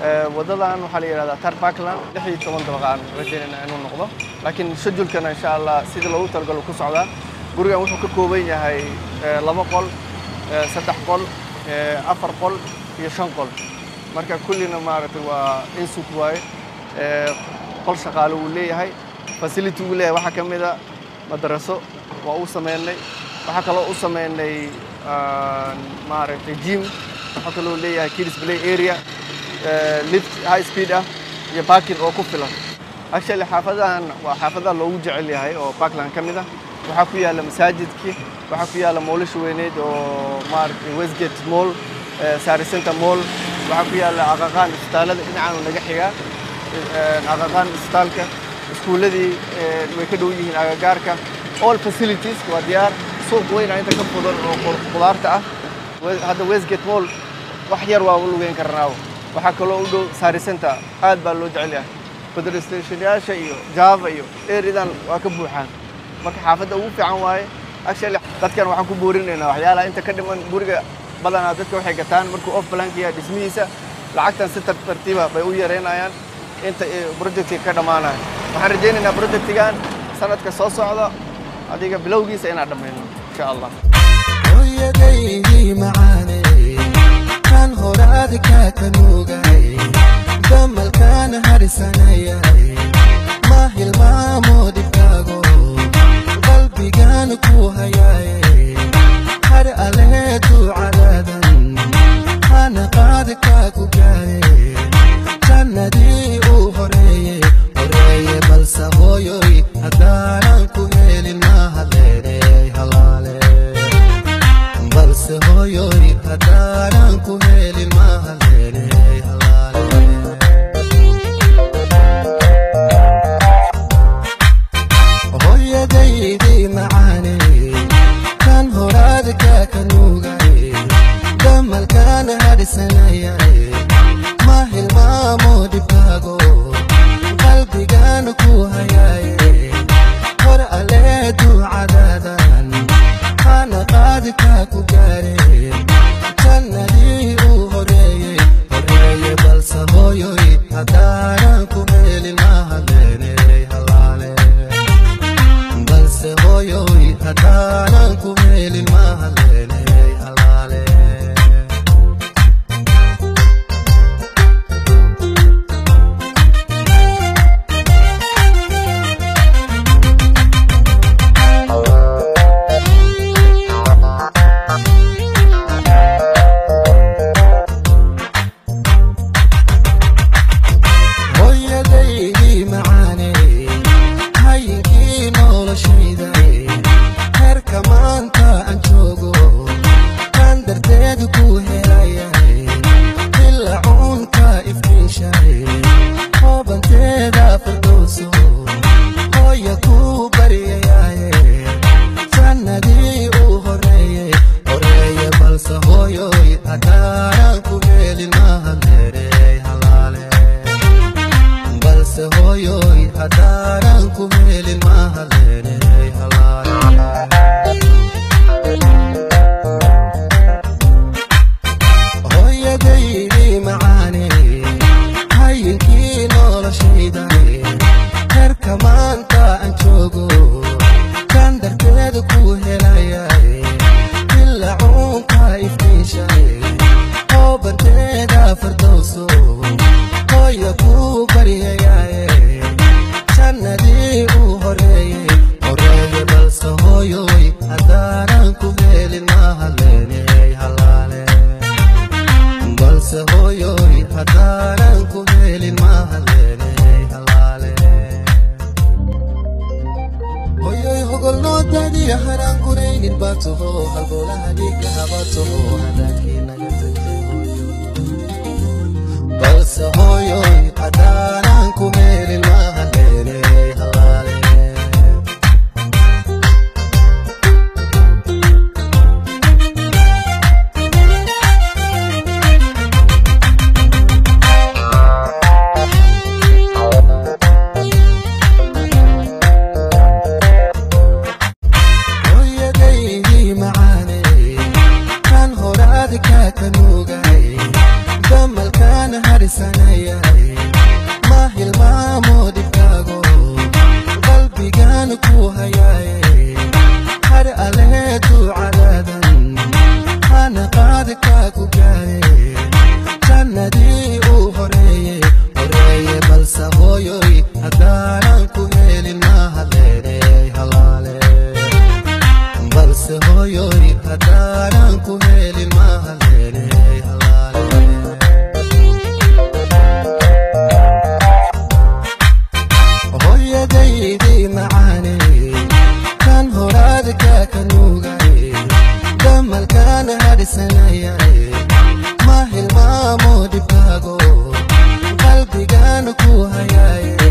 ودادان waxaa la yiraahdaa Tar Parkland 16 dabaqaan rajaynayna inuu noqdo laakiin schedule-kana insha Allah sida loogu talagalo ku socda gurigan wuxuu ka kooban yahay 2 qol 3 qol 4 qol iyo 5 qol marka kullina maaragtay waa insuk way qol shaqaale uu leeyahay facility uu leeyahay waxa kamid ah madraso waa uu sameeynay waxa kale oo uu sameeynay maaragtay gym waxa kale oo leeyahay kids play area lift high speed iyo parking oo ku filan actually xaafadahan waa xaafadaha loogu jecel yahay oo Parkland kamid ah waxa ku yaala masaajidkii waxa ku yaala moolish weyneed oo maaragtay Westgate Mall Sari Center Mall waxa ku yaala aqaqaan istaalada dhinacan naga xiga aqaqaan istaalka iskuuladii way ka dhow yihiin agagaarka all facilities waa diyaar suuq weyn inta ka fudan oo qudaarta ah hadda Westgate Mall wax yar waa u lugeyn karnaa waxa kale oo u dhow Sari Center aad baa loo jecel yahay petrol station-yaasha iyo Java iyo eridan waa ka buuxaan marka xaafadda ugu fiican waaye actually dadkan waxaan ku boorinaynaa waxyaalaha inta ka dhiman guriga badanaa dadka waxay gataan markuu off plankiya dhismihiisa lacagtan si tartiib ah bay u yareynayaan inta projectka ka dhamaanayo waxaan rajaynaynaa projectkan sanadka soo socda adiga bilowgiisa inaan dhamayno insha Allah hooyadaydi macaane kan horaadka kanuugay damalkan harisanayay ma hilmaamo dhibkaago qalbigan ku hayay har alle ducadadan hana qaadka ku gaare jannadii u horeeye balse hooyoy haddaanan ku helin ma haleeley halaale balse hooyoy haddaanan ku helin ma haleeley halaale hooyadaydi macaane kan horaadka kanuugay damalkan harisanayay ma hilmaamo dhibkaago qalbigan ku hayay hor alle ducadadan hana qaadka ku gaare jannadii u horeeye balse hooyoy haddaanan ku helin ma haleeley halaale balse hooyoy haddaanan ku helin ma haleeley halaale hadsanaya ma hilmaamo dhibkaago qalbigaan ku hayaaye har alle ducadaadan hana qaadka ku gaare jannadii u horeeye balse hooyoy haddaanan ku helin ma haleeley halaale balse hooyoy haddaanan ku helin ma haleeley halaale hooyadaydii macaane kan horaadka ka nuugaye damalkaan hadhisanayaye ma hilmaamo dhibkaago qalbigaan ku hayaaye